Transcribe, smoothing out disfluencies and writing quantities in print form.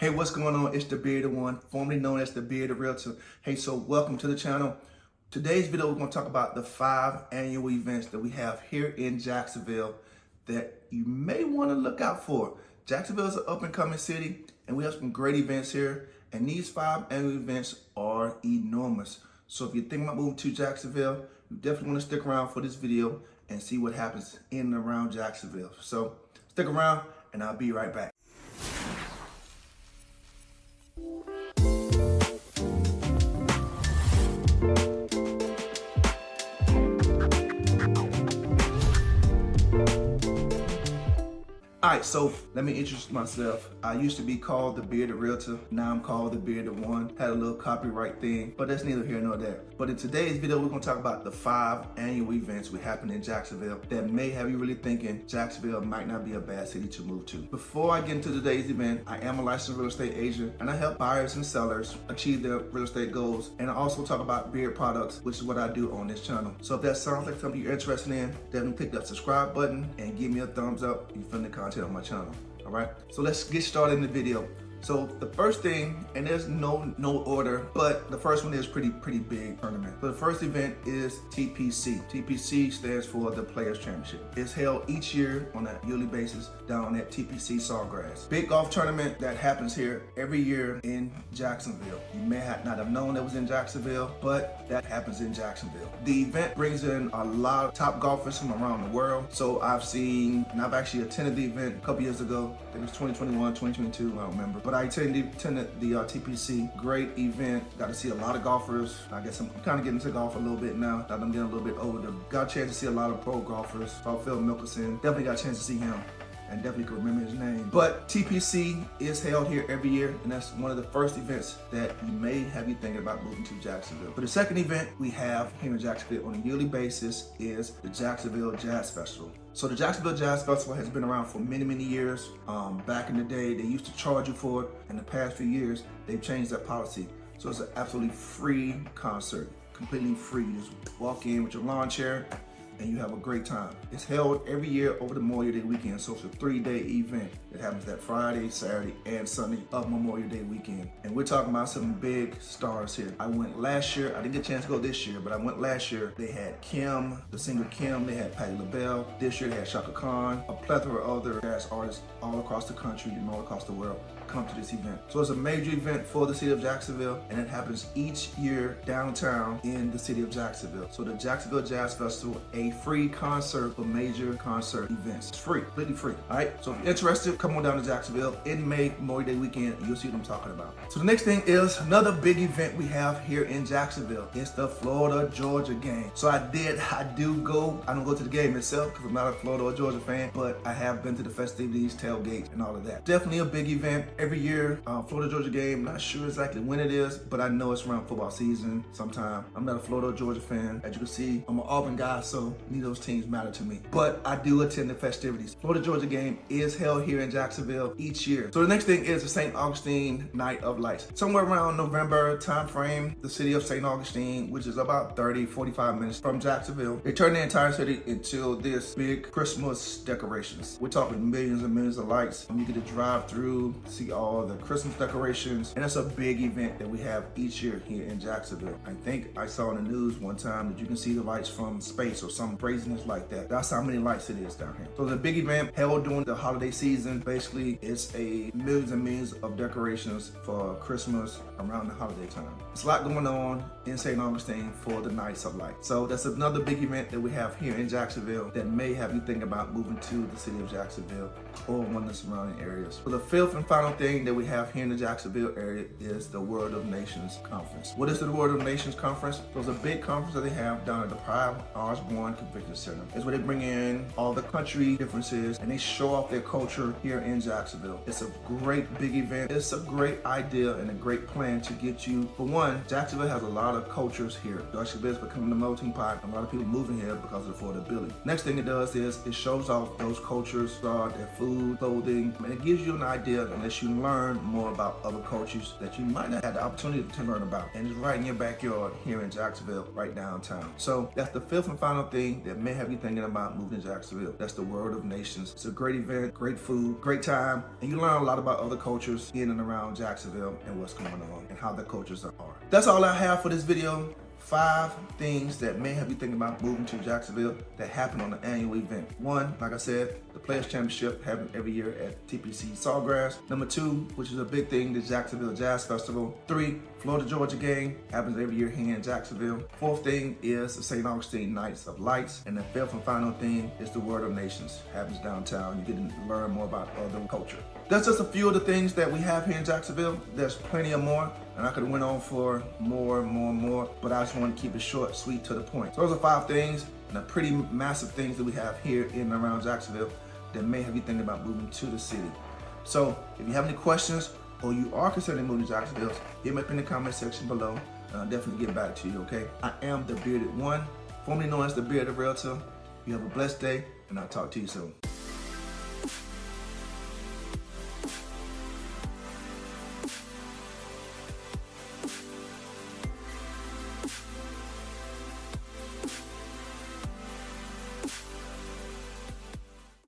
Hey, what's going on? It's the Bearded One, formerly known as the Bearded Realtor. Hey, so welcome to the channel. Today's video, we're going to talk about the 5 annual events that we have here in Jacksonville that you may want to look out for. Jacksonville is an up-and-coming city, and we have some great events here, and these 5 annual events are enormous. So if you're thinking about moving to Jacksonville, you definitely want to stick around for this video and see what happens in and around Jacksonville. So stick around, and I'll be right back. All right, so let me introduce myself. I used to be called the Bearded Realtor. Now I'm called the Bearded One. Had a little copyright thing, but that's neither here nor there. But in today's video, we're gonna talk about the 5 annual events we happen in Jacksonville that may have you really thinking Jacksonville might not be a bad city to move to. Before I get into today's event, I am a licensed real estate agent, and I help buyers and sellers achieve their real estate goals. And I also talk about beard products, which is what I do on this channel. So if that sounds like something you're interested in, definitely click that subscribe button and give me a thumbs up if you find the content on my channel. All right, so let's get started in the video. So the first thing, and there's no order, but the first one is pretty big tournament. So the first event is TPC. TPC stands for the Players Championship. It's held each year on a yearly basis down at TPC Sawgrass. Big golf tournament that happens here every year in Jacksonville. You may not have known that was in Jacksonville, but that happens in Jacksonville. The event brings in a lot of top golfers from around the world. So I've actually attended the event a couple years ago. I think it was 2021, 2022, I don't remember. But I attended the TPC. Great event. Got to see a lot of golfers. I guess I'm kind of getting into golf a little bit now that I'm getting a little bit older. Got a chance to see a lot of pro golfers. Saw Phil Mickelson. Definitely got a chance to see him. And definitely could remember his name. But TPC is held here every year, and that's one of the first events that you may have you thinking about moving to Jacksonville. But the second event we have here in Jacksonville on a yearly basis is the Jacksonville Jazz Festival. So the Jacksonville Jazz Festival has been around for many years. Back in the day, they used to charge you for it. In the past few years, they've changed that policy. So it's an absolutely free concert, completely free. You just walk in with your lawn chair, and you have a great time. It's held every year over the Memorial Day weekend, so it's a 3-day event that happens that Friday, Saturday, and Sunday of Memorial Day weekend. And we're talking about some big stars here. I went last year. I didn't get a chance to go this year, but I went last year. They had Kim, the singer Kim. They had Patti LaBelle. This year they had Shaka Khan, a plethora of other jazz artists all across the country and all across the world come to this event. So it's a major event for the city of Jacksonville, and it happens each year downtown in the city of Jacksonville. So the Jacksonville Jazz Festival, a free concert for major concert events. It's free, completely free. All right, so if you're interested, come on down to Jacksonville in May, Memorial Day weekend, and you'll see what I'm talking about. So the next thing is another big event we have here in Jacksonville. It's the Florida-Georgia game. So I don't go to the game itself because I'm not a Florida or Georgia fan, but I have been to the festivities, tailgates, and all of that. Definitely a big event. Every year, Florida-Georgia game, not sure exactly when it is, but I know it's around football season sometime. I'm not a Florida or Georgia fan. As you can see, I'm an Auburn guy, so neither of those teams matter to me. But I do attend the festivities. Florida-Georgia game is held here in Jacksonville each year. So the next thing is the St. Augustine Night of Lights. Somewhere around November time frame, the city of St. Augustine, which is about 30-45 minutes from Jacksonville, they turn the entire city into this big Christmas decorations. We're talking millions and millions of lights. You get to drive through, see all the Christmas decorations, and it's a big event that we have each year here in Jacksonville. I think I saw in the news one time that you can see the lights from space or some craziness like that. That's how many lights it is down here. So it's a big event held during the holiday season. Basically, it's a millions and millions of decorations for Christmas around the holiday time. There's a lot going on in St. Augustine for the Nights of Light. So that's another big event that we have here in Jacksonville that may have you think about moving to the city of Jacksonville or one of the surrounding areas. So the fifth and final thing that we have here in the Jacksonville area is the World of Nations Conference. What is the World of Nations Conference? So it's a big conference that they have down at the Pride Osborne Convention Center. It's where they bring in all the country differences and they show off their culture here in Jacksonville. It's a great big event. It's a great idea and a great plan to get you. For one, Jacksonville has a lot lot of cultures here. Jacksonville is becoming the melting pot. A lot of people moving here because of affordability. Next thing it does is it shows off those cultures, their food, clothing, and it gives you an idea and lets you learn more about other cultures that you might not have the opportunity to learn about. And it's right in your backyard here in Jacksonville, right downtown. So that's the fifth and final thing that may have you thinking about moving to Jacksonville. That's the World of Nations. It's a great event, great food, great time, and you learn a lot about other cultures in and around Jacksonville and what's going on and how the cultures are. That's all I have for this video. 5 things that may have you thinking about moving to Jacksonville that happen on the annual event. 1, like I said, the Players Championship happens every year at TPC Sawgrass. Number 2, which is a big thing, the Jacksonville Jazz Festival. 3, Florida Georgia game happens every year here in Jacksonville. 4th thing is the St. Augustine Nights of Lights. And the 5th and final thing is the World of Nations. Happens downtown. You get to learn more about other culture. That's just a few of the things that we have here in Jacksonville. There's plenty of more, and I could have went on for more, but I just want to keep it short, sweet, to the point. So those are 5 things, and the pretty massive things that we have here in and around Jacksonville that may have you thinking about moving to the city. So if you have any questions or you are considering moving to Jacksonville, hit me up in the comment section below, and I'll definitely get back to you, okay? I am the Bearded One, formerly known as the Bearded Realtor. You have a blessed day, and I'll talk to you soon.